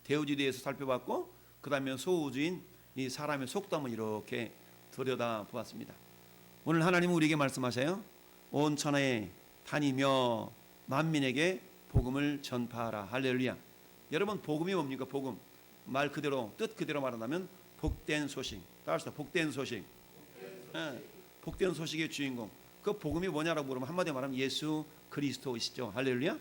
대우주에 살펴봤고, 그 다음에 소우주인 이 사람의 속담을 이렇게 들여다보았습니다. 오늘 하나님은 우리에게 말씀하셔요. 온 천하에 다니며 만민에게 복음을 전파하라. 할렐루야. 여러분, 복음이 뭡니까? 복음, 말 그대로, 뜻 그대로 말한다면 복된 소식. 따라서 복된 소식. 복된 소식의 주인공. 그 복음이 뭐냐라고 물으면 한마디로 말하면 예수 그리스도이시죠. 할렐루야.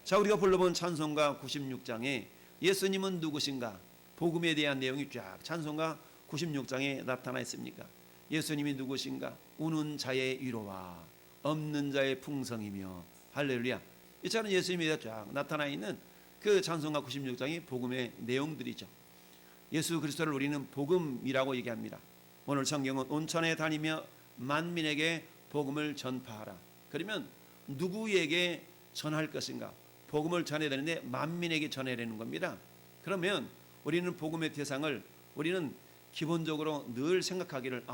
자, 우리가 불러본 찬송가 96장에 예수님은 누구신가, 복음에 대한 내용이 쫙 찬송가 96장에 나타나 있습니까? 예수님이 누구신가? 우는 자의 위로와 없는 자의 풍성이며. 할렐루야. 이처럼 예수님에 대해 쫙 나타나 있는 그 찬송가 96장이 복음의 내용들이죠. 예수 그리스도를 우리는 복음이라고 얘기합니다. 오늘 성경은 온천에 다니며 만민에게 복음을 전파하라. 그러면 누구에게 전할 것인가? 복음을 전해야 되는데 만민에게 전해야 되는 겁니다. 그러면 우리는 복음의 대상을 우리는 기본적으로 늘 생각하기를,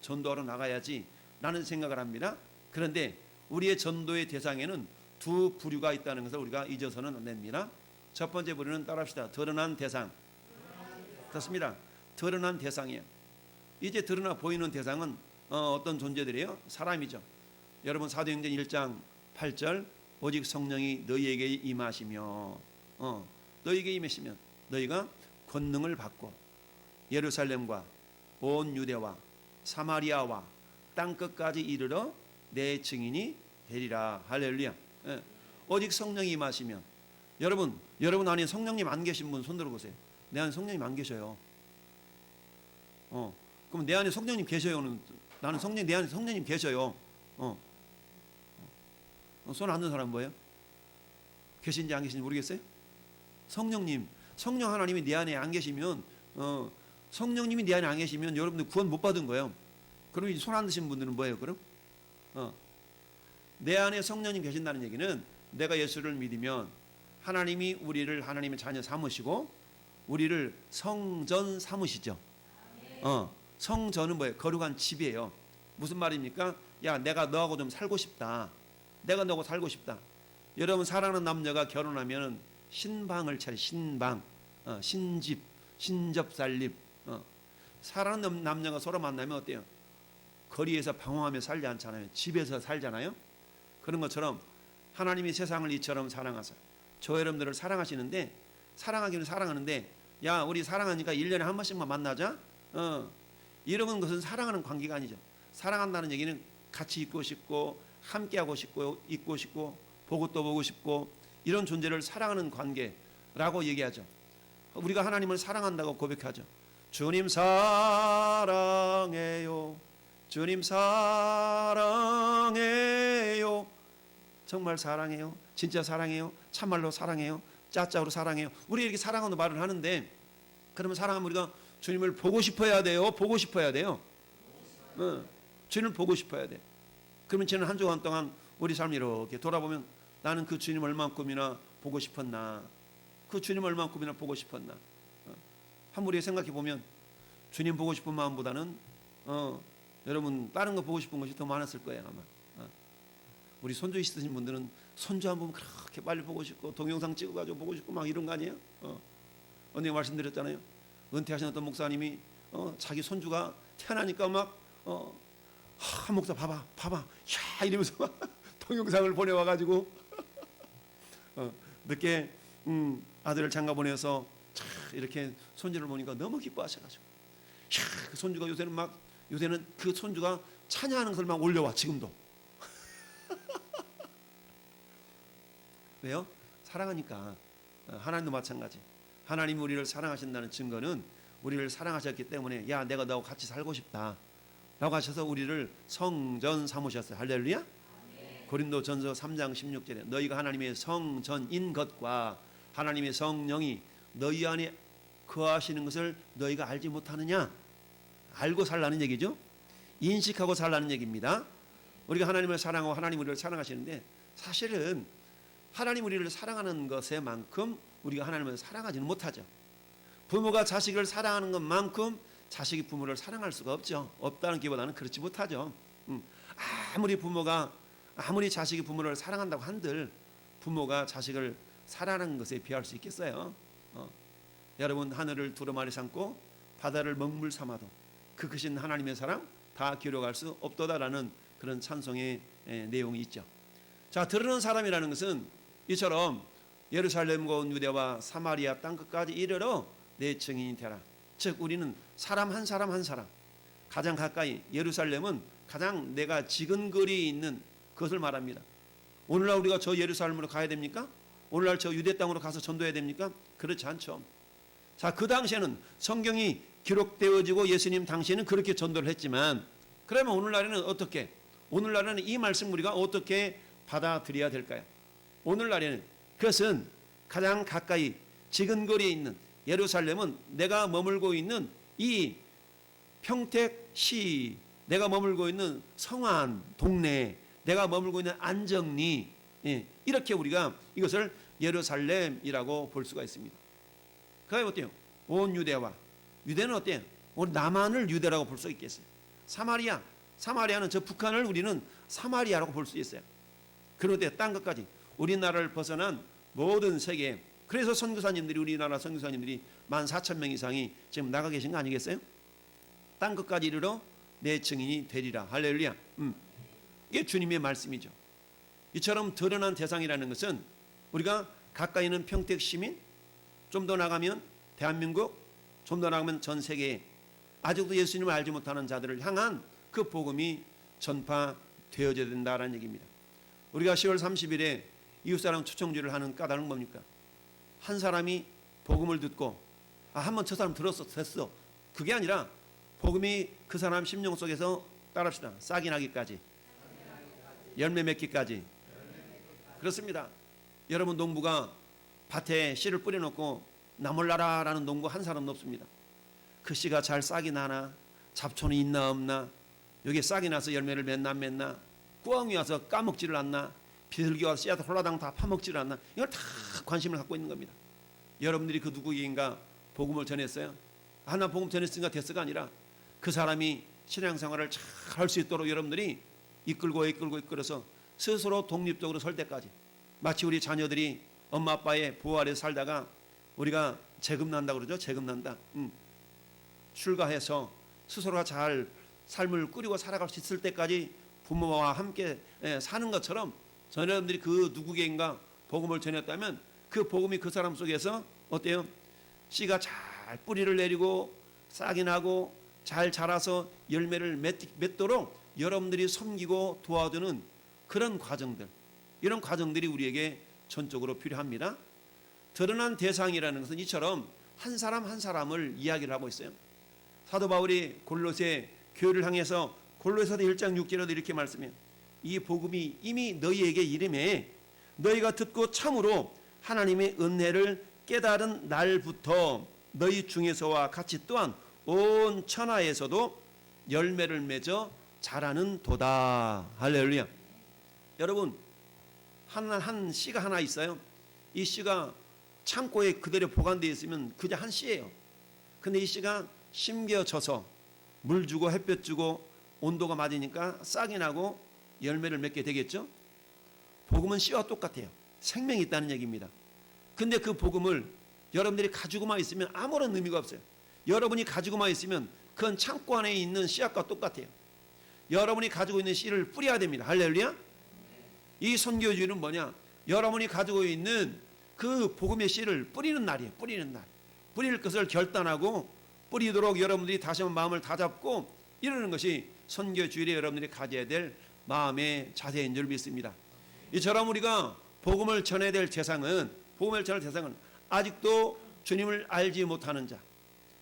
전도하러 나가야지 라는 생각을 합니다. 그런데 우리의 전도의 대상에는 두 부류가 있다는 것을 우리가 잊어서는 안 됩니다. 첫 번째 부류는 따라합시다. 드러난 대상. 그렇습니다. 드러난 대상이에요. 이제 드러나 보이는 대상은 어떤 존재들이에요? 사람이죠. 여러분, 사도행전 1장 8절, 오직 성령이 너희에게 임하시며, 너희에게 임하시면 너희가 권능을 받고 예루살렘과 온 유대와 사마리아와 땅끝까지 이르러 내 증인이 되리라. 할렐루야. 오직 성령이 임하시면, 여러분 안에 성령님 안 계신 분 손 들어보세요. 내 안에 성령님 안 계셔요. 그럼 내 안에 성령님 계셔요는, 나는 내 안에 성령님 계셔요. 손 안 든 사람 뭐예요? 계신지 안 계신지 모르겠어요? 성령 하나님이 내 안에 안 계시면, 성령님이 내 안에 안 계시면 여러분들 구원 못 받은 거예요. 그럼 손 안 드신 분들은 뭐예요, 그럼? 내 안에 성령님 계신다는 얘기는 내가 예수를 믿으면 하나님이 우리를 하나님의 자녀 삼으시고 우리를 성전 삼으시죠. 성전은 뭐예요? 거룩한 집이에요. 무슨 말입니까? 야, 내가 너하고 좀 살고 싶다. 내가 너하고 살고 싶다. 여러분, 사랑하는 남녀가 결혼하면 신방을 차려. 신방, 신집, 신접살림. 사랑하는 남녀가 서로 만나면 어때요? 거리에서 방황하며 살지 않잖아요. 집에서 살잖아요. 그런 것처럼 하나님이 세상을 이처럼 사랑하사 저 여러분들을 사랑하시는데, 사랑하기는 사랑하는데, 야, 우리 사랑하니까 1년에 한 번씩만 만나자. 이런 것은 사랑하는 관계가 아니죠. 사랑한다는 얘기는 같이 있고 싶고 함께하고 싶고 있고 싶고 보고 또 보고 싶고 이런 존재를 사랑하는 관계라고 얘기하죠. 우리가 하나님을 사랑한다고 고백하죠. 주님 사랑해요. 주님 사랑해요. 정말 사랑해요. 진짜 사랑해요. 참말로 사랑해요. 짜짜로 사랑해요. 우리 이렇게 사랑하는 말을 하는데, 그러면 사랑하면 우리가 주님을 보고 싶어야 돼요? 보고 싶어야 돼요? 주님을 보고 싶어야 돼. 그러면 지난 한 주간 동안 우리 삶을 이렇게 돌아보면 나는 그 주님 얼만큼이나 보고 싶었나, 그 주님 얼만큼이나 보고 싶었나. 한번 우리가 생각해 보면 주님 보고 싶은 마음보다는 여러분 다른 거 보고 싶은 것이 더 많았을 거예요, 아마. 우리 손주 있으신 분들은 손주 한 번 그렇게 빨리 보고 싶고 동영상 찍어가지고 보고 싶고 막 이런 거 아니에요? 언니가 말씀드렸잖아요. 은퇴하신 어떤 목사님이 자기 손주가 태어나니까 막 목사 봐봐 야 이러면서 막 동영상을 보내와가지고 늦게 아들을 장가 보내서 이렇게 손주를 보니까 너무 기뻐하셔가지고, 그 손주가 요새는 그 손주가 찬양하는 것을 막 올려와 지금도. 왜요? 사랑하니까. 하나님도 마찬가지. 하나님이 우리를 사랑하신다는 증거는 우리를 사랑하셨기 때문에, 야, 내가 너하고 같이 살고 싶다 라고 하셔서 우리를 성전 삼으셨어요. 할렐루야. 고린도전서 3장 16절에 너희가 하나님의 성전인 것과 하나님의 성령이 너희 안에 거하시는 것을 너희가 알지 못하느냐. 알고 살라는 얘기죠. 인식하고 살라는 얘기입니다. 우리가 하나님을 사랑하고 하나님 우리를 사랑하시는데, 사실은 하나님 우리를 사랑하는 것에만큼 우리가 하나님을 사랑하지는 못하죠. 부모가 자식을 사랑하는 것만큼 자식이 부모를 사랑할 수가 없죠. 없다는 기보다는 그렇지 못하죠. 아무리 자식이 부모를 사랑한다고 한들 부모가 자식을 사랑하는 것에 비할 수 있겠어요? 여러분, 하늘을 두루마리 삼고 바다를 먹물 삼아도 그 크신 하나님의 사랑 다 기록할 수 없도다라는 그런 찬송의 내용이 있죠. 자, 들으는 사람이라는 것은 이처럼 예루살렘과 온 유대와 사마리아 땅 끝까지 이르러 내 증인이 되라. 즉 우리는 사람 한 사람 한 사람, 가장 가까이, 예루살렘은 가장 내가 지근거리에 있는 그것을 말합니다. 오늘날 우리가 저 예루살렘으로 가야 됩니까? 오늘날 저 유대 땅으로 가서 전도해야 됩니까? 그렇지 않죠. 자, 그 당시에는 성경이 기록되어지고 예수님 당시에는 그렇게 전도를 했지만, 그러면 오늘날에는 어떻게? 오늘날에는 이 말씀 우리가 어떻게 받아들여야 될까요? 오늘날에는 그것은 가장 가까이 지근거리에 있는 예루살렘은 내가 머물고 있는 이 평택시, 내가 머물고 있는 성안 동네, 내가 머물고 있는 안정리, 이렇게 우리가 이것을 예루살렘이라고 볼 수가 있습니다. 그게 어때요? 온 유대와, 유대는 어때요? 우리 남한을 유대라고 볼 수 있겠어요. 사마리아는 저 북한을 우리는 사마리아라고 볼 수 있어요. 그런데 땅 끝까지 우리나라를 벗어난 모든 세계, 그래서 선교사님들이, 우리나라 선교사님들이 14,000명 이상이 지금 나가 계신 거 아니겠어요? 땅 끝까지 이르러 내 증인이 되리라. 할렐루야. 이게 주님의 말씀이죠. 이처럼 드러난 대상이라는 것은 우리가 가까이 있는 평택 시민, 좀 더 나가면 대한민국, 좀 더 나가면 전 세계에 아직도 예수님을 알지 못하는 자들을 향한 그 복음이 전파되어져야 된다는 얘기입니다. 우리가 10월 30일에 이웃사랑 초청주를 하는 까닭은 뭡니까? 한 사람이 복음을 듣고 한번 저 사람 들었어, 됐어. 그게 아니라 복음이 그 사람 심령 속에서, 따라합시다, 싹이 나기까지, 열매 맺기까지. 그렇습니다. 여러분, 농부가 밭에 씨를 뿌려놓고 나몰라라라는 농부 한 사람도 없습니다. 그 씨가 잘 싹이 나나, 잡초는 있나 없나, 여기에 싹이 나서 열매를 맺나 안 맺나, 꾸왕이 와서 까먹지를 않나, 비둘기 와서 씨앗 홀라당 다 파먹지를 않나, 이걸 다 관심을 갖고 있는 겁니다. 여러분들이 그 누구에게인가 복음을 전했어요? 하나 복음 전했으니까 됐어가 아니라 그 사람이 신앙생활을 잘 할 수 있도록 여러분들이 이끌어서 스스로 독립적으로 설 때까지, 마치 우리 자녀들이 엄마 아빠의 보호 아래 살다가 우리가 재급난다 그러죠. 재급난다. 출가해서 스스로가 잘 삶을 꾸리고 살아갈 수 있을 때까지 부모와 함께 사는 것처럼, 여러분들이 그 누구에게인가 복음을 전했다면 그 복음이 그 사람 속에서 어때요? 씨가 잘 뿌리를 내리고 싹이 나고 잘 자라서 열매를 맺도록 여러분들이 섬기고 도와주는 그런 과정들, 이런 과정들이 우리에게 전적으로 필요합니다. 드러난 대상이라는 것은 이처럼 한 사람 한 사람을 이야기를 하고 있어요. 사도 바울이 골로새 교회를 향해서 골로새서 1장 6절에도 이렇게 말씀해요. 이 복음이 이미 너희에게 이름에 너희가 듣고 참으로 하나님의 은혜를 깨달은 날부터 너희 중에서와 같이 또한 온 천하에서도 열매를 맺어 자라는 도다. 할렐루야. 여러분, 한 씨가 하나 있어요. 이 씨가 창고에 그대로 보관되어 있으면 그냥 한 씨예요. 근데 이 씨가 심겨져서 물 주고 햇볕 주고 온도가 맞으니까 싹이 나고 열매를 맺게 되겠죠. 복음은 씨와 똑같아요. 생명이 있다는 얘기입니다. 근데 그 복음을 여러분들이 가지고만 있으면 아무런 의미가 없어요. 여러분이 가지고만 있으면 그건 창고 안에 있는 씨앗과 똑같아요. 여러분이 가지고 있는 씨를 뿌려야 됩니다. 할렐루야. 이 선교주의는 뭐냐? 여러분이 가지고 있는 그 복음의 씨를 뿌리는 날이에요. 뿌리는 날. 뿌릴 것을 결단하고 뿌리도록 여러분들이 다시 한번 마음을 다잡고 이러는 것이 선교주의에 여러분들이 가져야 될 마음의 자세인 줄 믿습니다. 이처럼 우리가 복음을 전해야 될 대상은, 복음을 전할 대상은 아직도 주님을 알지 못하는 자.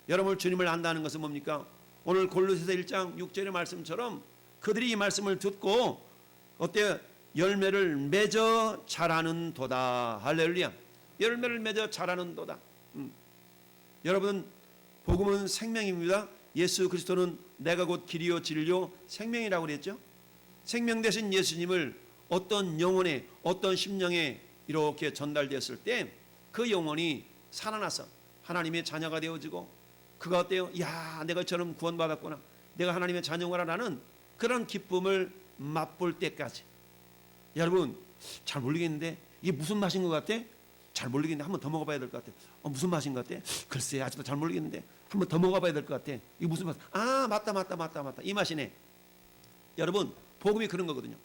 여러분, 주님을 안다는 것은 뭡니까? 오늘 골로새서 1장 6절의 말씀처럼 그들이 이 말씀을 듣고 어때요? 열매를 맺어 자라는 도다. 할렐루야. 열매를 맺어 자라는 도다. 여러분, 복음은 생명입니다. 예수 그리스도는 내가 곧 길이요 진리요 생명이라고 그랬죠. 생명 되신 예수님을 어떤 영혼에, 어떤 심령에 이렇게 전달되었을 때 그 영혼이 살아나서 하나님의 자녀가 되어지고, 그가 어때요? 야, 내가 저런 구원받았구나, 내가 하나님의 자녀구나라는 그런 기쁨을 맛볼 때까지. 여러분, 잘 모르겠는데 이게 무슨 맛인 것 같아? 잘 모르겠는데 한 번 더 먹어봐야 될 것 같아. 무슨 맛인 것 같아? 글쎄 아직도 잘 모르겠는데 한번 더 먹어봐야 될 것 같아. 이게 무슨 맛? 아 맞다. 이 맛이네. 여러분 복음이 그런 거거든요.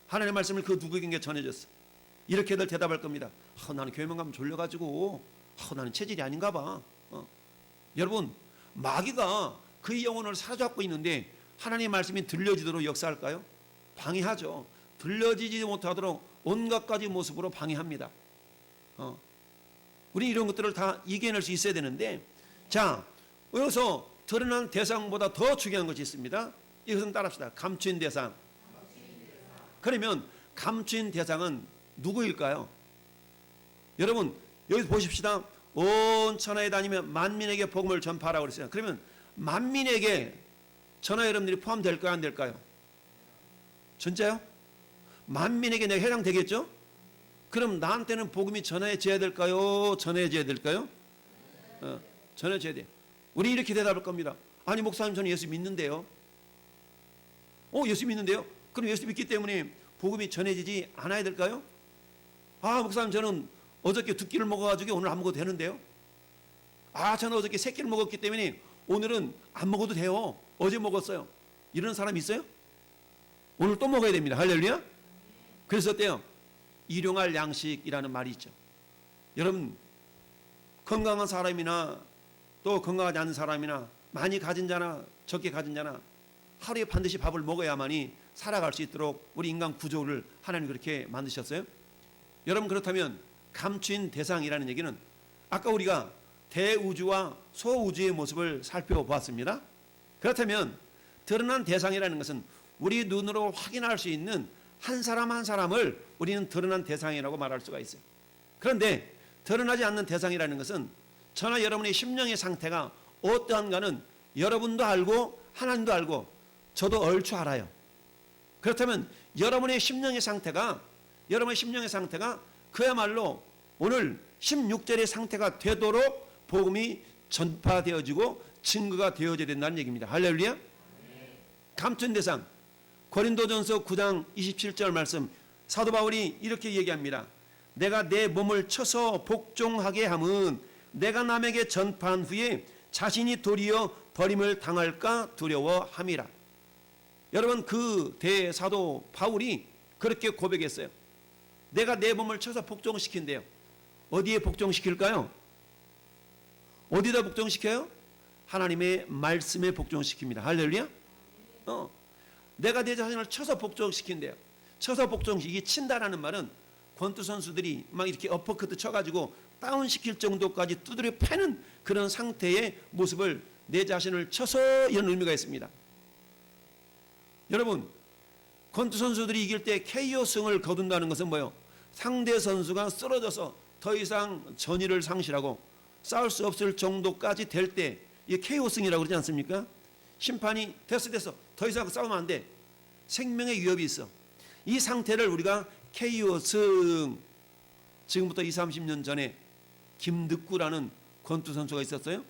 하나님의 말씀을 그 누구에게 전해줬어. 이렇게들 대답할 겁니다. 나는 교회만 가면 졸려가지고 나는 체질이 아닌가 봐. 여러분 마귀가 그의 영혼을 사로잡고 있는데 하나님의 말씀이 들려지도록 역사할까요? 방해하죠. 들려지지 못하도록 온갖 가지 모습으로 방해합니다. 우리 이런 것들을 다 이겨낼 수 있어야 되는데, 자 여기서 드러난 대상보다 더 중요한 것이 있습니다. 이것은 따라합시다. 감추인 대상. 그러면 감추인 대상은 누구일까요? 여러분 여기 보십시다. 온 천하에 다니며 만민에게 복음을 전파하라고 그랬어요. 그러면 만민에게 저나 여러분들이 포함될까요? 안 될까요? 진짜요? 만민에게 내가 해당되겠죠? 그럼 나한테는 복음이 전해져야 될까요? 전해져야 될까요? 전해져야 돼요. 우리 이렇게 대답할 겁니다. 아니 목사님 저는 예수 믿는데요. 예수 믿는데요? 그럼 예수 믿기 때문에 복음이 전해지지 않아야 될까요? 목사님 저는 어저께 두 끼를 먹어가지고 오늘 안 먹어도 되는데요. 저는 어저께 세 끼를 먹었기 때문에 오늘은 안 먹어도 돼요. 어제 먹었어요. 이런 사람 있어요? 오늘 또 먹어야 됩니다. 할렐루야. 그래서 어때요? 일용할 양식이라는 말이 있죠. 여러분 건강한 사람이나 또 건강하지 않은 사람이나 많이 가진 자나 적게 가진 자나 하루에 반드시 밥을 먹어야만이 살아갈 수 있도록 우리 인간 구조를 하나님 그렇게 만드셨어요. 여러분 그렇다면 감추인 대상이라는 얘기는 아까 우리가 대우주와 소우주의 모습을 살펴보았습니다. 그렇다면 드러난 대상이라는 것은 우리 눈으로 확인할 수 있는 한 사람 한 사람을 우리는 드러난 대상이라고 말할 수가 있어요. 그런데 드러나지 않는 대상이라는 것은 저나 여러분의 심령의 상태가 어떠한가는 여러분도 알고 하나님도 알고 저도 얼추 알아요. 그렇다면 여러분의 심령의 상태가 그야말로 오늘 16절의 상태가 되도록 복음이 전파되어지고 증거가 되어져야 된다는 얘기입니다. 할렐루야. 감춘 대상 고린도전서 9장 27절 말씀 사도 바울이 이렇게 얘기합니다. 내가 내 몸을 쳐서 복종하게 함은 내가 남에게 전파한 후에 자신이 도리어 버림을 당할까 두려워함이라. 여러분 그 대사도 바울이 그렇게 고백했어요. 내가 내 몸을 쳐서 복종시킨대요. 어디에 복종시킬까요? 어디다 복종시켜요? 하나님의 말씀에 복종시킵니다. 할렐루야. 내가 내 자신을 쳐서 복종시킨대요. 쳐서 복종시키기. 이게 친다라는 말은 권투 선수들이 막 이렇게 어퍼커트 쳐가지고 다운시킬 정도까지 두드려 패는 그런 상태의 모습을 내 자신을 쳐서 이런 의미가 있습니다. 여러분 권투 선수들이 이길 때 KO승을 거둔다는 것은 뭐예요? 상대 선수가 쓰러져서 더 이상 전의를 상실하고 싸울 수 없을 정도까지 될 때 이게 KO승이라고 그러지 않습니까? 심판이 됐어 더 이상 싸우면 안 돼. 생명의 위협이 있어. 이 상태를 우리가 KO승. 지금부터 20, 30년 전에 김득구라는 권투 선수가 있었어요.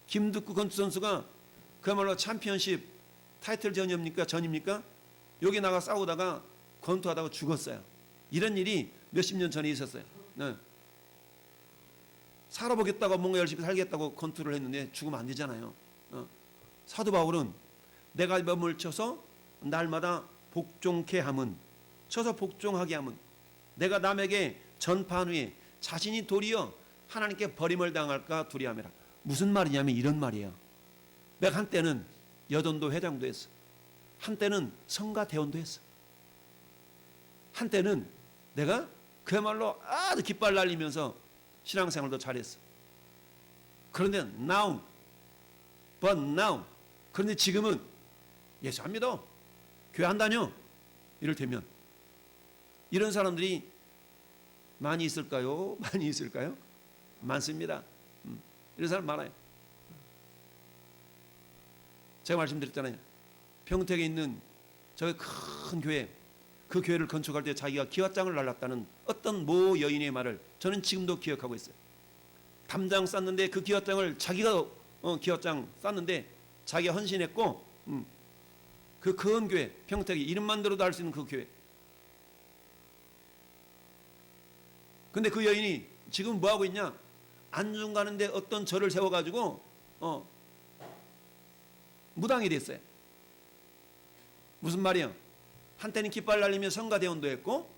김득구 권투 선수가 그야말로 챔피언십 타이틀 전입니까? 여기 나가 싸우다가 권투하다가 죽었어요. 이런 일이 몇십 년 전에 있었어요. 네. 살아보겠다고 뭔가 열심히 살겠다고 권투를 했는데 죽으면 안 되잖아요. 사도 바울은 내가 몸을 쳐서 날마다 복종케 함은 쳐서 복종하게 함은 내가 남에게 전파한 후에 자신이 도리어 하나님께 버림을 당할까 두려움이라. 무슨 말이냐면 이런 말이에요. 내가 한때는 여전도 회장도 했어. 한때는 성가 대원도 했어. 한때는 내가 그야말로 아주 깃발 날리면서 신앙생활도 잘했어. 그런데 now 그런데 지금은 예수 안 믿어. 교회 안 다녀. 이를테면 이런 사람들이 많이 있을까요? 많이 있을까요? 많습니다. 이런 사람 많아요. 제가 말씀드렸잖아요. 평택에 있는 저기 큰 교회, 그 교회를 건축할 때 자기가 기와장을 날랐다는 어떤 모 여인의 말을 저는 지금도 기억하고 있어요. 담장 쌌는데 그 기와장을 자기가 기와장 쌌는데 자기가 헌신했고 그 큰 교회, 평택에 이름만 들어도 알 수 있는 그 교회. 근데 그 여인이 지금 뭐 하고 있냐? 안중 가는데 어떤 절을 세워가지고 무당이 됐어요. 무슨 말이요? 한때는 깃발 날리며 성가대원도 했고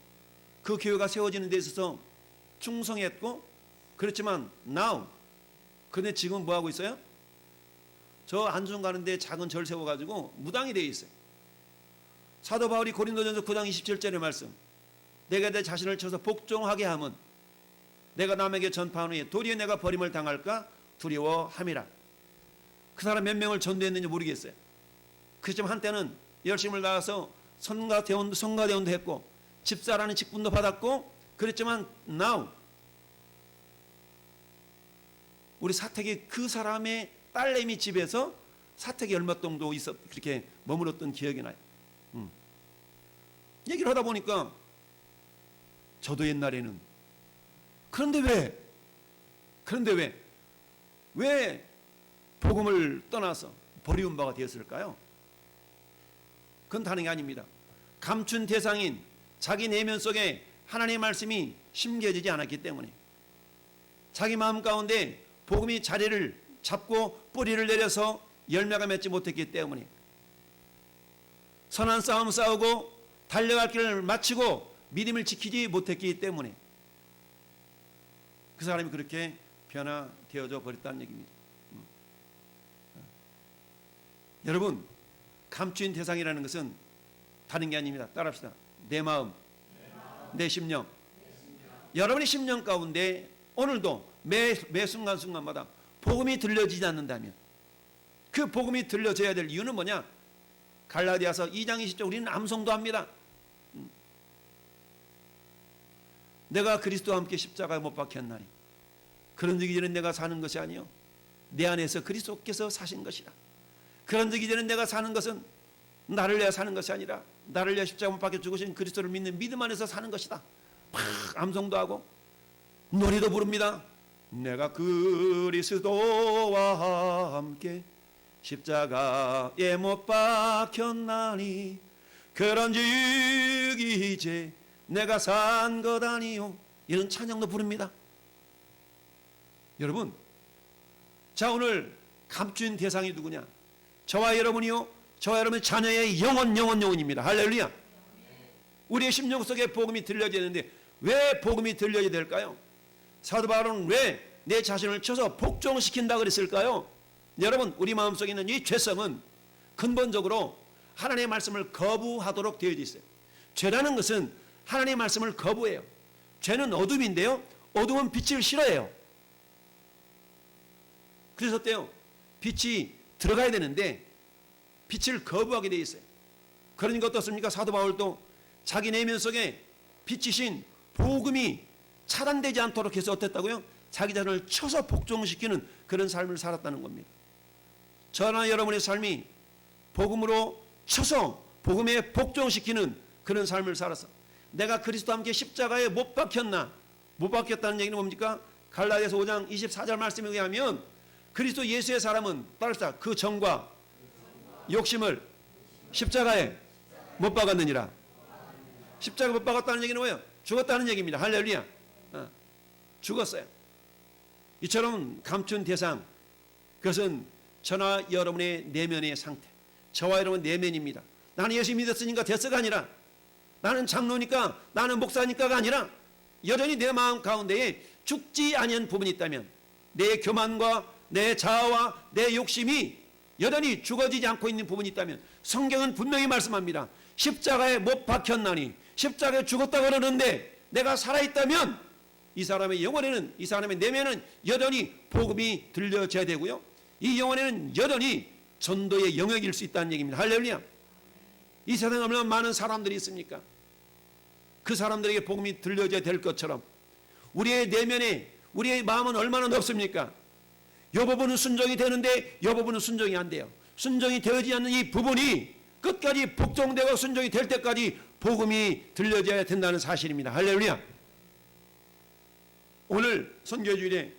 그 교회가 세워지는 데 있어서 충성했고 그렇지만 now 그런데 지금 뭐하고 있어요? 저 안중 가는데 작은 절 세워가지고 무당이 되어 있어요. 사도 바울이 고린도전서 9장 27절의 말씀, 내가 내 자신을 쳐서 복종하게 함은 내가 남에게 전파한 후에 도리어 내가 버림을 당할까 두려워함이라. 그 사람 몇 명을 전도했는지 모르겠어요. 그렇지만 한때는 열심을 다해서 성가대원도 했고 집사라는 직분도 받았고 그랬지만 now 우리 사택이 그 사람의 딸내미 집에서 사택이 얼마 정도 있어 그렇게 머물렀던 기억이 나요. 얘기를 하다 보니까 저도 옛날에는 그런데 왜 복음을 떠나서 버리운 바가 되었을까요? 그건 다른 게 아닙니다. 감춘 대상인 자기 내면 속에 하나님의 말씀이 심겨지지 않았기 때문에 자기 마음 가운데 복음이 자리를 잡고 뿌리를 내려서 열매가 맺지 못했기 때문에 선한 싸움 싸우고 달려갈 길을 마치고 믿음을 지키지 못했기 때문에 그 사람이 그렇게 변화되어져 버렸다는 얘기입니다. 여러분, 감추인 대상이라는 것은 다른 게 아닙니다. 따라합시다. 내 마음, 내 심령. 여러분의 심령 가운데 오늘도 매 순간순간마다 복음이 들려지지 않는다면 그 복음이 들려져야 될 이유는 뭐냐? 갈라디아서 2장 20절 우리는 암송도 합니다. 내가 그리스도와 함께 십자가에 못 박혔나니 그런 적이 전에 내가 사는 것이 아니요 내 안에서 그리스도께서 사신 것이라. 그런 적이 전에 내가 사는 것은 나를 위해 사는 것이 아니라 나를 위해 십자가 못 박혀 죽으신 그리스도를 믿는 믿음 안에서 사는 것이다. 막 암송도 하고 노래도 부릅니다. 내가 그리스도와 함께 십자가에 못 박혔나니 그런즉 이제 내가 산 것 아니요. 이런 찬양도 부릅니다. 여러분, 자 오늘 감춘 대상이 누구냐? 저와 여러분이요, 저와 여러분 자녀의 영혼입니다. 할렐루야. 우리의 심령 속에 복음이 들려져야 되는데 왜 복음이 들려야 될까요? 사도 바울은 왜 내 자신을 쳐서 복종시킨다 그랬을까요? 여러분, 우리 마음속에 있는 이 죄성은 근본적으로 하나님의 말씀을 거부하도록 되어져 있어요. 죄라는 것은 하나님의 말씀을 거부해요. 죄는 어둠인데요, 어둠은 빛을 싫어해요. 그래서 어때요? 빛이 들어가야 되는데 빛을 거부하게 되어 있어요. 그러니까 어떻습니까? 사도 바울도 자기 내면 속에 빛이신 복음이 차단되지 않도록 해서 어땠다고요? 자기 자신을 쳐서 복종시키는 그런 삶을 살았다는 겁니다. 저나 여러분의 삶이 복음으로 쳐서 복음에 복종시키는 그런 삶을 살아서 내가 그리스도와 함께 십자가에 못 박혔나? 못 박혔다는 얘기는 뭡니까? 갈라디아서 5장 24절 말씀에 의하면 그리스도 예수의 사람은 따라서 그 정과 욕심을 십자가에 못 박았느니라. 십자가에 못 박았다는 얘기는 뭐예요? 죽었다는 얘기입니다. 할렐루야. 죽었어요. 이처럼 감춘 대상, 그것은 저나 여러분의 내면의 상태, 저와 여러분 내면입니다. 나는 예수 믿었으니까 됐어가 아니라, 나는 장로니까, 나는 목사니까가 아니라 여전히 내 마음 가운데에 죽지 아니한 부분이 있다면, 내 교만과 내 자아와 내 욕심이 여전히 죽어지지 않고 있는 부분이 있다면, 성경은 분명히 말씀합니다. 십자가에 못 박혔나니, 십자가에 죽었다고 그러는데 내가 살아있다면 이 사람의 영혼에는, 이 사람의 내면은 여전히 복음이 들려져야 되고요, 이 영혼에는 여전히 전도의 영역일 수 있다는 얘기입니다. 할렐루야. 이 세상에 얼마나 많은 사람들이 있습니까? 그 사람들에게 복음이 들려져야 될 것처럼 우리의 내면에, 우리의 마음은 얼마나 넓습니까? 이 부분은 순종이 되는데 이 부분은 순종이 안 돼요. 순종이 되어지지 않는 이 부분이 끝까지 복종되고 순종이 될 때까지 복음이 들려져야 된다는 사실입니다. 할렐루야. 오늘 선교주일에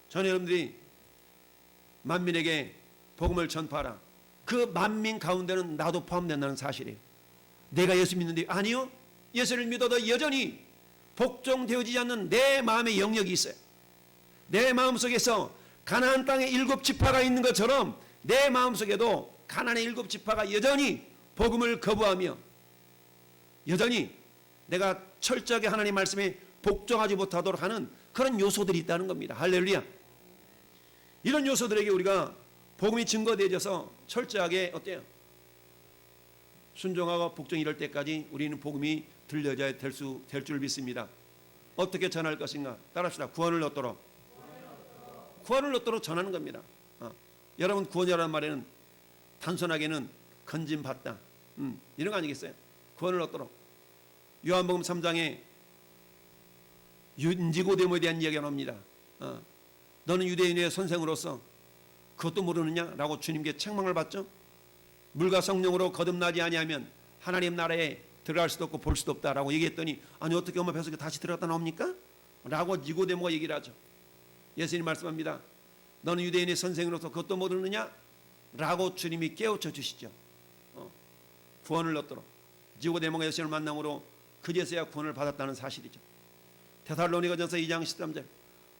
전 여러분들이 만민에게 복음을 전파하라. 그 만민 가운데는 나도 포함된다는 사실이에요. 내가 예수 믿는데 아니요, 예수를 믿어도 여전히 복종되어지지 않는 내 마음의 영역이 있어요. 내 마음속에서 가나안 땅에 7지파가 있는 것처럼 내 마음속에도 가나안의 7지파가 여전히 복음을 거부하며 여전히 내가 철저하게 하나님 말씀에 복종하지 못하도록 하는 그런 요소들이 있다는 겁니다. 할렐루야. 이런 요소들에게 우리가 복음이 증거되어져서 철저하게 어때요? 순종하고 복종 이럴 때까지 우리는 복음이 들려져야 될 줄 믿습니다. 어떻게 전할 것인가? 따라합시다. 구원을 얻도록. 구원을 얻도록 전하는 겁니다. 여러분, 구원이라는 말에는 단순하게는 건짐받다 이런 거 아니겠어요? 구원을 얻도록. 요한복음 3장에 니고데모에 대한 이야기가 나옵니다. 너는 유대인의 선생으로서 그것도 모르느냐라고 주님께 책망을 받죠. 물과 성령으로 거듭나지 아니하면 하나님 나라에 들어갈 수도 없고 볼 수도 없다라고 얘기했더니 아니 어떻게 엄마 뱃속에 다시 들어갔다 나옵니까? 라고 니고데모가 얘기를 하죠. 예수님 말씀합니다. 너는 유대인의 선생으로서 그것도 모르느냐? 라고 주님이 깨우쳐 주시죠. 구원을 얻도록. 니고데모가 예수님을 만남으로 그제서야 구원을 받았다는 사실이죠. 데살로니가전서 2장 13절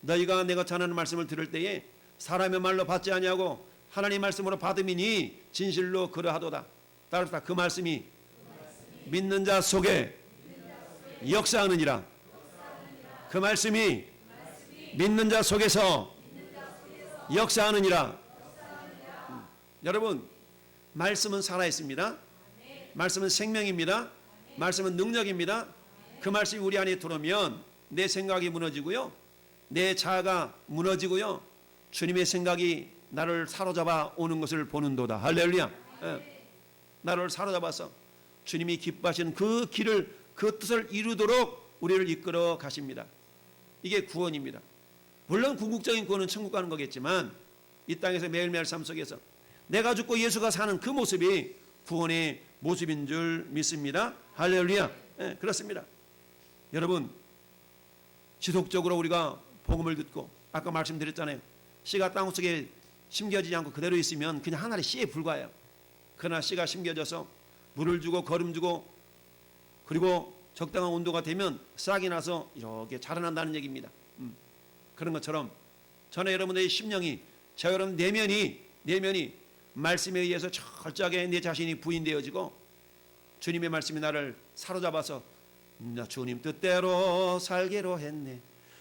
너희가 내가 전하는 말씀을 들을 때에 사람의 말로 받지 아니하고 하나님 말씀으로 받음이니 진실로 그러하도다. 따라서 그 말씀이 믿는 자 속에 역사하느니라. 그 말씀이 믿는 자 속에서 역사하느니라. 여러분, 말씀은 살아있습니다. 말씀은 생명입니다. 말씀은 능력입니다. 그 말씀이 우리 안에 들어오면 내 생각이 무너지고요, 내 자아가 무너지고요, 주님의 생각이 나를 사로잡아 오는 것을 보는도다. 할렐루야. 나를 사로잡아서 주님이 기뻐하시는 그 길을, 그 뜻을 이루도록 우리를 이끌어 가십니다. 이게 구원입니다. 물론 궁극적인 구원은 천국 가는 거겠지만 이 땅에서 매일매일 삶 속에서 내가 죽고 예수가 사는 그 모습이 구원의 모습인 줄 믿습니다. 할렐루야. 그렇습니다. 여러분, 지속적으로 우리가 복음을 듣고 아까 말씀드렸잖아요. 씨가 땅속에 심겨지지 않고 그대로 있으면 그냥 하나의 씨에 불과해요. 그러나 씨가 심겨져서 물을 주고 거름 주고 그리고 적당한 온도가 되면 싹이 나서 이렇게 자라난다는 얘기입니다. 그런 것처럼 저는 여러분의 심령이, 저 여러분 내면이 말씀에 의해서 철저하게 내 자신이 부인되어지고 주님의 말씀이 나를 사로잡아서 주님 뜻대로 살기로 했네.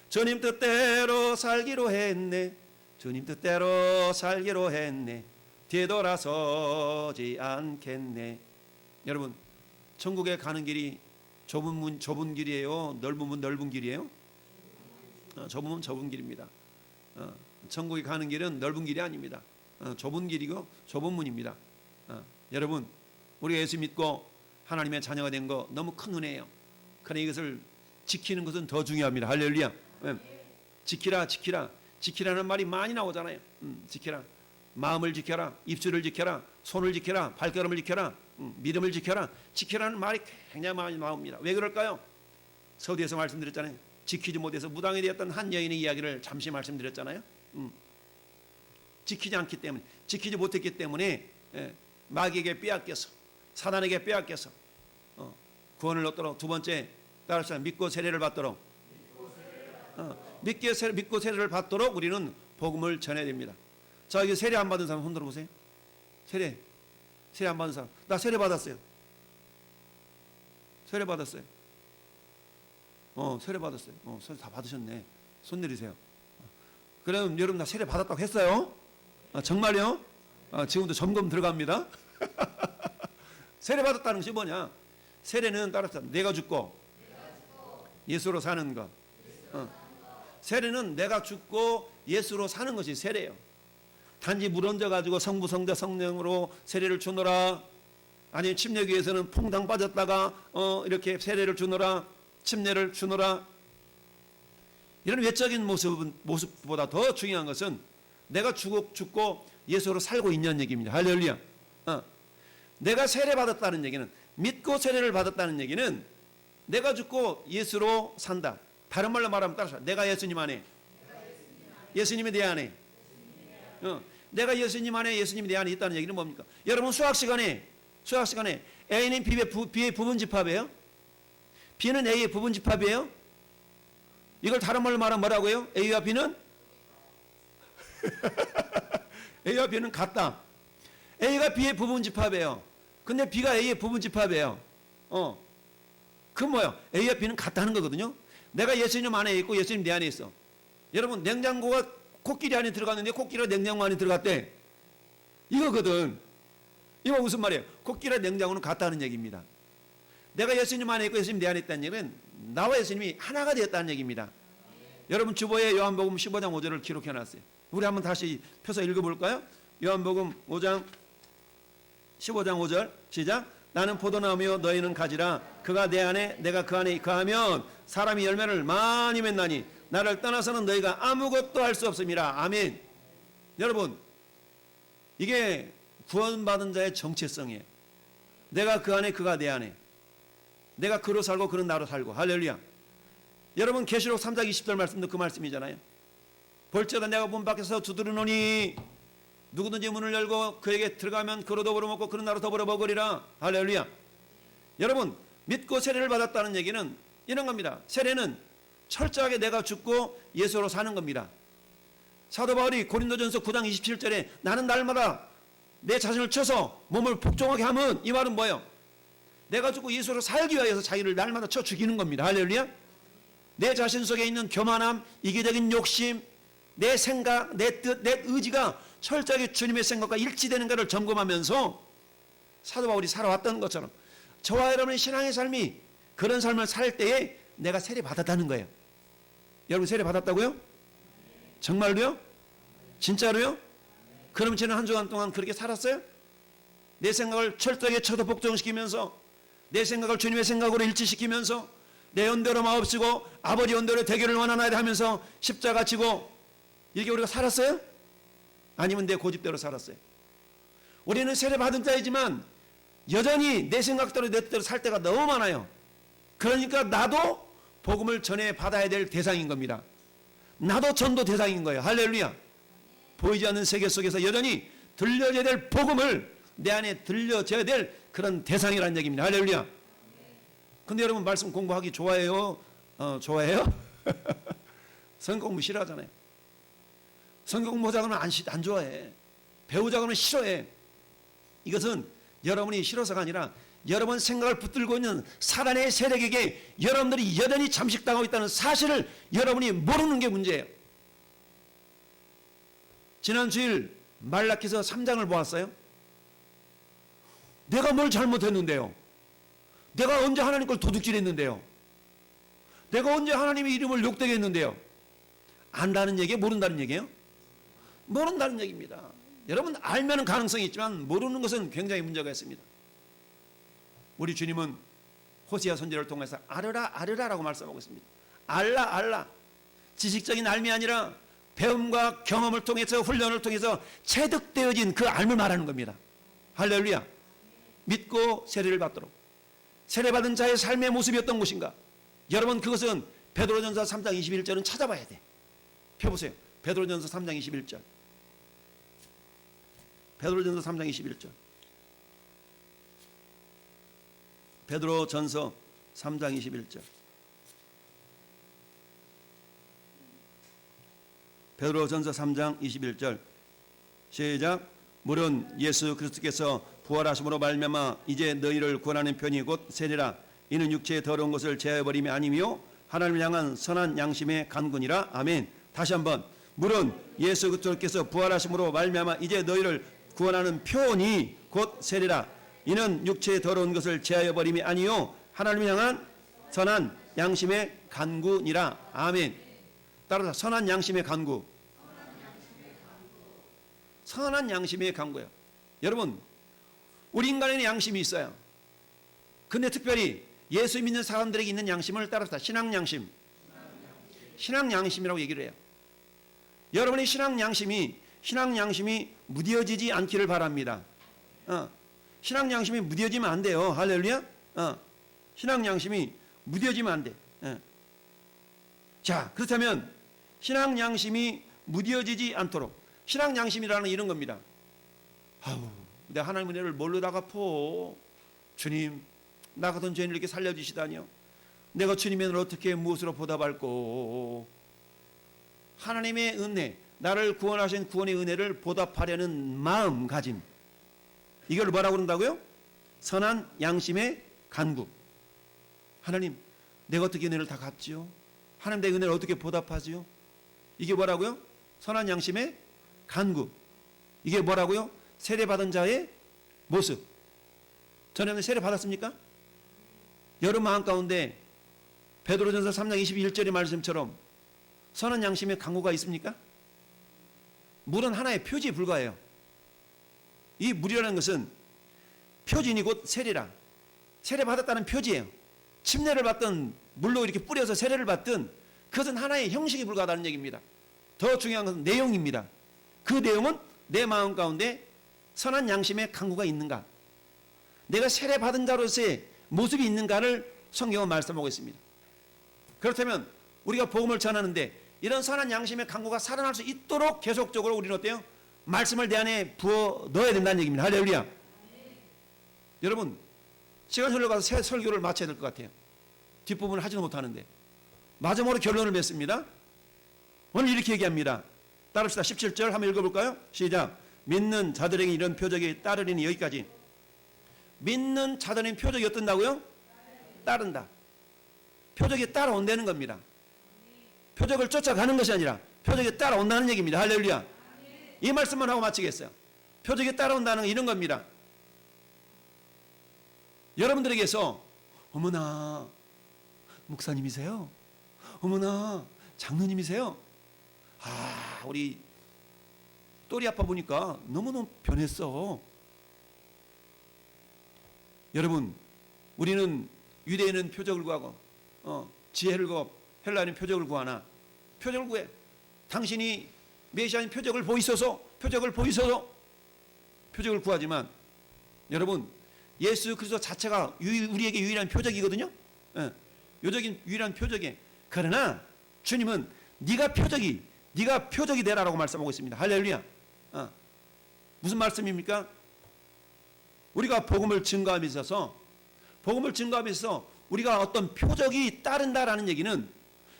주님 뜻대로 살기로 했네. 주님 뜻대로 살기로 했네. 뒤돌아서지 않겠네. 여러분, 천국에 가는 길이 좁은 길이에요? 넓은 길이에요? 좁은 길입니다. 천국에 가는 길은 넓은 길이 아닙니다. 좁은 길이고 좁은 문입니다. 여러분, 우리가 예수 믿고 하나님의 자녀가 된 거 너무 큰 은혜예요. 그러나 이것을 지키는 것은 더 중요합니다. 할렐루야. 지키라는 말이 많이 나오잖아요. 지키라. 마음을 지켜라. 입술을 지켜라. 손을 지켜라. 발걸음을 지켜라. 믿음을 지켜라. 지키라는 말이 굉장히 많이 나옵니다. 왜 그럴까요? 서두에서 말씀드렸잖아요. 지키지 못해서 무당이 되었던 한 여인의 이야기를 잠시 말씀드렸잖아요. 지키지 못했기 때문에 마귀에게 빼앗겨서, 사단에게 빼앗겨서 구원을 얻도록, 두 번째 따라서 믿고 세례를 받도록, 믿고 세례를 받도록 우리는 복음을 전해야 됩니다. 자, 여기 세례 안 받은 사람 손 들어보세요. 세례 안 받은 사람. 나 세례 받았어요. 세례 받았어요. 세례 받았어요. 세례 다 받으셨네. 손 내리세요. 그럼 여러분, 나 세례 받았다고 했어요? 정말요? 지금도 점검 들어갑니다. 세례 받았다는 것이 뭐냐? 세례는 따라서 내가 죽고 예수로 사는 것. 세례는 내가 죽고 예수로 사는 것이 세례예요. 단지 물 얹어가지고 성부, 성자, 성령으로 세례를 주노라, 아니면 침례교회에서는 퐁당 빠졌다가 이렇게 세례를 주노라, 침례를 주노라, 이런 외적인 모습보다 더 중요한 것은 내가 죽고 예수로 살고 있냐는 얘기입니다. 할렐루야. 내가 세례 받았다는 얘기는, 믿고 세례를 받았다는 얘기는 내가 죽고 예수로 산다. 다른 말로 말하면 따라서 내가 예수님 안에, 예수님이 내 안에, 내가 예수님 안에, 예수님이 내 안에 있다는 얘기는 뭡니까? 여러분, 수학 시간에 A는 B의 부분 집합이에요? B는 A의 부분 집합이에요? 이걸 다른 말로 말하면 뭐라고요? A와 B는 A와 B는 같다. A가 B의 부분 집합이에요. 근데 B가 A의 부분 집합이에요. 그 뭐야? A와 B는 같다는 거거든요. 내가 예수님 안에 있고 예수님 내 안에 있어. 여러분, 냉장고가 코끼리 안에 들어갔는데 코끼리가 냉장고 안에 들어갔대. 이거거든. 이거 무슨 말이에요? 코끼리와 냉장고는 같다는 얘기입니다. 내가 예수님 안에 있고 예수님 내 안에 있다는 얘기는 나와 예수님이 하나가 되었다는 얘기입니다. 여러분, 주보에 요한복음 15장 5절을 기록해 놨어요. 우리 한번 다시 펴서 읽어볼까요? 요한복음 5장 15장 5절 시작. 나는 포도나무요 너희는 가지라. 그가 내 안에 내가 그 안에 거하면 사람이 열매를 많이 맺나니 나를 떠나서는 너희가 아무것도 할 수 없음이라. 아멘. 여러분, 이게 구원받은 자의 정체성이에요. 내가 그 안에 그가 내 안에. 내가 그로 살고 그는 나로 살고. 할렐루야. 여러분, 계시록 3장 20절 말씀도 그 말씀이잖아요. 볼지어다 내가 문 밖에서 두드리노니 누구든지 문을 열고 그에게 들어가면 그로 더불어 먹고 그는 나로 더불어 먹으리라. 할렐루야. 여러분, 믿고 세례를 받았다는 얘기는 이런 겁니다. 세례는 철저하게 내가 죽고 예수로 사는 겁니다. 사도 바울이 고린도전서 9장 27절에 나는 날마다 내 자신을 쳐서 몸을 복종하게 하면, 이 말은 뭐예요? 내가 죽고 예수로 살기 위해서 자기를 날마다 쳐 죽이는 겁니다. 할렐루야. 내 자신 속에 있는 교만함, 이기적인 욕심, 내 생각, 내 뜻, 내 의지가 철저하게 주님의 생각과 일치되는가를 점검하면서 사도 바울이 살아왔던 것처럼 저와 여러분의 신앙의 삶이 그런 삶을 살 때에 내가 세례 받았다는 거예요. 여러분, 세례 받았다고요? 정말로요? 진짜로요? 그럼 저는 한 주간 동안 그렇게 살았어요? 내 생각을 철저하게 쳐서 복종시키면서 내 생각을 주님의 생각으로 일치시키면서 내 연대로 마옵시고 아버지 연대로 대결을 원하나이다 하면서 십자가 지고 이렇게 우리가 살았어요? 아니면 내 고집대로 살았어요? 우리는 세례 받은 자이지만 여전히 내 생각대로 내 뜻대로 살 때가 너무 많아요. 그러니까 나도 복음을 전해 받아야 될 대상인 겁니다. 나도 전도 대상인 거예요. 할렐루야. 보이지 않는 세계 속에서 여전히 들려져야 될 복음을 내 안에 들려져야 될 그런 대상이라는 얘기입니다. 할렐루야. 근데 여러분, 말씀 공부하기 좋아해요? 좋아해요? 성경 공부 싫어하잖아요. 성경 공부하자고는 안 좋아해. 배우자고는 싫어해. 이것은 여러분이 싫어서가 아니라 여러분 생각을 붙들고 있는 사단의 세력에게 여러분들이 여전히 잠식당하고 있다는 사실을 여러분이 모르는 게 문제예요. 지난 주일 말라기서 3장을 보았어요. 내가 뭘 잘못했는데요? 내가 언제 하나님 걸 도둑질했는데요? 내가 언제 하나님의 이름을 욕되게 했는데요? 안다는 얘기예요? 모른다는 얘기예요? 모른다는 얘기입니다. 여러분, 알면 가능성이 있지만 모르는 것은 굉장히 문제가 있습니다. 우리 주님은 호세아 선지자를 통해서 알으라 알으라라고 말씀하고 있습니다. 알라 알라. 지식적인 알미 아니라 배움과 경험을 통해서 훈련을 통해서 체득되어진 그 알을 말하는 겁니다. 할렐루야. 믿고 세례를 받도록. 세례받은 자의 삶의 모습이 어떤 것인가? 여러분, 그것은 베드로전서 3장 21절은 찾아봐야 돼. 펴보세요. 베드로전서 3장 21절. 베드로전서 3장 21절. 베드로전서 3장 21절. 베드로전서 3장 21절. 시작. 물론 예수 그리스도께서 부활하심으로 말미암아 이제 너희를 구원하는 편이 곧 세례라. 이는 육체의 더러운 것을 제하여버림이 아니며 하나님을 향한 선한 양심의 간군이라. 아멘. 다시 한번. 물론 예수 그리스도께서 부활하심으로 말미암아 이제 너희를 구원하는 표니 곧 세례라. 이는 육체의 더러운 것을 제하여버림이 아니요 하나님을 향한 선한 양심의 간구니라. 아멘. 따라서 선한 양심의 간구. 선한 양심의 간구예요. 여러분, 우리 인간에는 양심이 있어요. 근데 특별히 예수 믿는 사람들에게 있는 양심을 따라서 신앙 양심. 신앙 양심이라고 얘기를 해요. 여러분의 신앙 양심이 무뎌지지 않기를 바랍니다. 신앙 양심이 무뎌지면 안 돼요. 할렐루야. 신앙 양심이 무뎌지면 안 돼. 자, 그렇다면 신앙 양심이 무뎌지지 않도록, 신앙 양심이라는 이런 겁니다. 아우, 내가 하나님의 은혜를 뭘로 다 갚어? 주님, 나 같은 죄인을 이렇게 살려주시다니요. 내가 주님의 은혜를 어떻게 무엇으로 보답할꼬? 하나님의 은혜, 나를 구원하신 구원의 은혜를 보답하려는 마음가짐, 이걸 뭐라고 그런다고요? 선한 양심의 간구. 하나님, 내가 어떻게 은혜를 다 갚지요? 하나님, 내 은혜를 어떻게 보답하지요? 이게 뭐라고요? 선한 양심의 간구. 이게 뭐라고요? 세례받은 자의 모습. 전에는 세례 받았습니까? 여러분 마음 가운데 베드로전서 3장 21절의 말씀처럼 선한 양심의 간구가 있습니까? 물은 하나의 표지에 불과해요. 이 물이라는 것은 표진이 곧 세례라. 세례 받았다는 표지예요. 침례를 받든 물로 이렇게 뿌려서 세례를 받든 그것은 하나의 형식에 불과하다는 얘기입니다. 더 중요한 것은 내용입니다. 그 내용은 내 마음 가운데 선한 양심의 간구가 있는가, 내가 세례 받은 자로서의 모습이 있는가를 성경은 말씀하고 있습니다. 그렇다면 우리가 복음을 전하는데 이런 선한 양심의 간구가 살아날 수 있도록 계속적으로 우리는 어때요? 말씀을 내 안에 부어 넣어야 된다는 얘기입니다. 할렐루야. 여러분, 시간 흘러가서 새 설교를 마쳐야 될 것 같아요. 뒷부분을 하지도 못하는데 마지막으로 결론을 맺습니다. 오늘 이렇게 얘기합니다. 따릅시다. 17절 한번 읽어볼까요? 시작. 믿는 자들에게 이런 표적이 따르리니, 여기까지. 믿는 자들의 표적이 어떤다고요? 따른다. 표적이 따라온다는 겁니다. 표적을 쫓아가는 것이 아니라 표적이 따라온다는 얘기입니다. 할렐루야. 이 말씀만 하고 마치겠어요. 표적이 따라온다는 건 이런 겁니다. 여러분들에게서 어머나 목사님이세요? 어머나 장로님이세요? 아, 우리 또리 아빠 보니까 너무너무 변했어. 여러분, 우리는 유대인은 표적을 구하고 지혜를 구하고 헬라인은 표적을 구하나? 표적을 구해. 당신이 메시아인 표적을 보이소서, 표적을 보이소서, 표적을 구하지만 여러분, 예수 그리스도 자체가 우리에게 유일한 표적이거든요. 유일한 표적이. 그러나 주님은 네가 표적이 되라라고 말씀하고 있습니다. 할렐루야. 무슨 말씀입니까? 우리가 복음을 증거함에 있어서 우리가 어떤 표적이 따른다라는 얘기는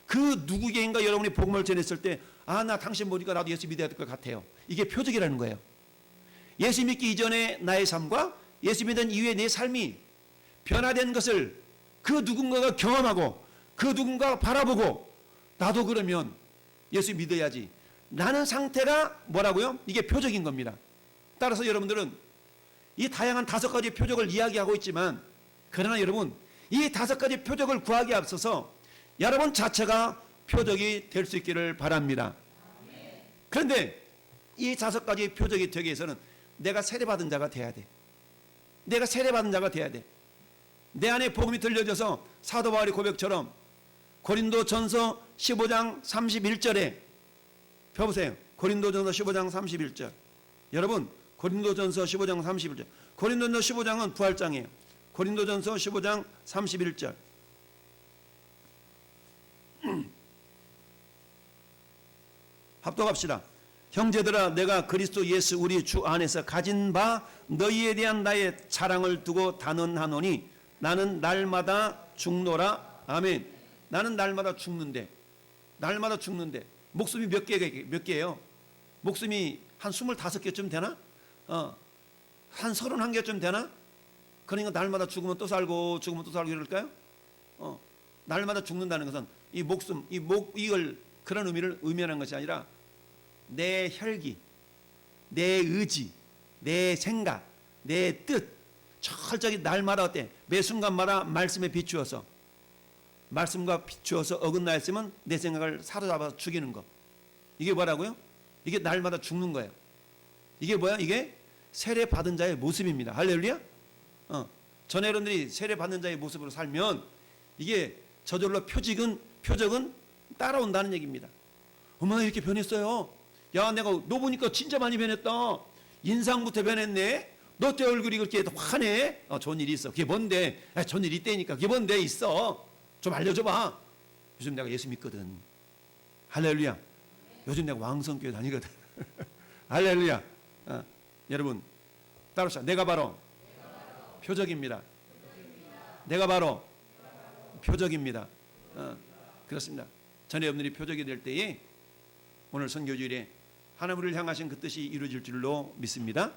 그 누구에게인가 여러분이 복음을 전했을 때, 아, 나 당신 보니까 나도 예수 믿어야 될 것 같아요. 이게 표적이라는 거예요. 예수 믿기 이전의 나의 삶과 예수 믿은 이후의 내 삶이 변화된 것을 그 누군가가 경험하고 그 누군가가 바라보고, 나도 그러면 예수 믿어야지 라는 상태가 뭐라고요? 이게 표적인 겁니다. 따라서 여러분들은 이 다양한 5가지 표적을 이야기하고 있지만, 그러나 여러분, 이 5가지 표적을 구하기에 앞서서 여러분 자체가 표적이 될 수 있기를 바랍니다. 그런데 이 5가지 표적이 되기 위해서는 내가 세례받은 자가 돼야 돼. 내가 세례받은 자가 돼야 돼. 내 안에 복음이 들려져서 사도 바울의 고백처럼 고린도전서 15장 31절에 펴보세요. 고린도전서 15장 31절. 여러분, 고린도전서 15장 31절. 고린도전서 15장은 부활장이에요. 고린도전서 15장 31절. 합독합시다. 형제들아, 내가 그리스도 예수 우리 주 안에서 가진 바 너희에 대한 나의 자랑을 두고 단언하노니 나는 날마다 죽노라. 아멘. 나는 날마다 죽는데 목숨이 몇 개예요? 목숨이 한 25개쯤 되나? 한 31개쯤 되나? 그러니까 날마다 죽으면 또 살고 죽으면 또 살고 이럴까요? 날마다 죽는다는 것은 이 목숨, 이걸 그런 의미를 의미하는 것이 아니라 내 혈기, 내 의지, 내 생각, 내 뜻 철저히 날마다 어때? 매 순간마다 말씀에 비추어서 어긋나였으면 내 생각을 사로잡아서 죽이는 거. 이게 뭐라고요? 이게 날마다 죽는 거예요. 이게 뭐야? 이게 세례 받은 자의 모습입니다. 할렐루야. 전에 여러분들이 세례 받는 자의 모습으로 살면 이게 저절로 표적은 따라온다는 얘기입니다. 어머나 이렇게 변했어요. 야, 내가 너 보니까 진짜 많이 변했다. 인상부터 변했네. 너 때 얼굴이 그렇게 환해. 좋은 일이 있어. 그게 뭔데? 좋은 일이 있다니까. 그게 뭔데? 있어. 좀 알려줘봐. 요즘 내가 예수 믿거든. 할렐루야. 요즘 내가 왕성교회 다니거든. 할렐루야. 여러분 따라서 내가 바로 표적입니다. 내가 바로 표적입니다. 그렇습니다. 전에 여러분들이 표적이 될 때에 오늘 선교주일에 하나님 우리를 향하신 그 뜻이 이루어질 줄로 믿습니다.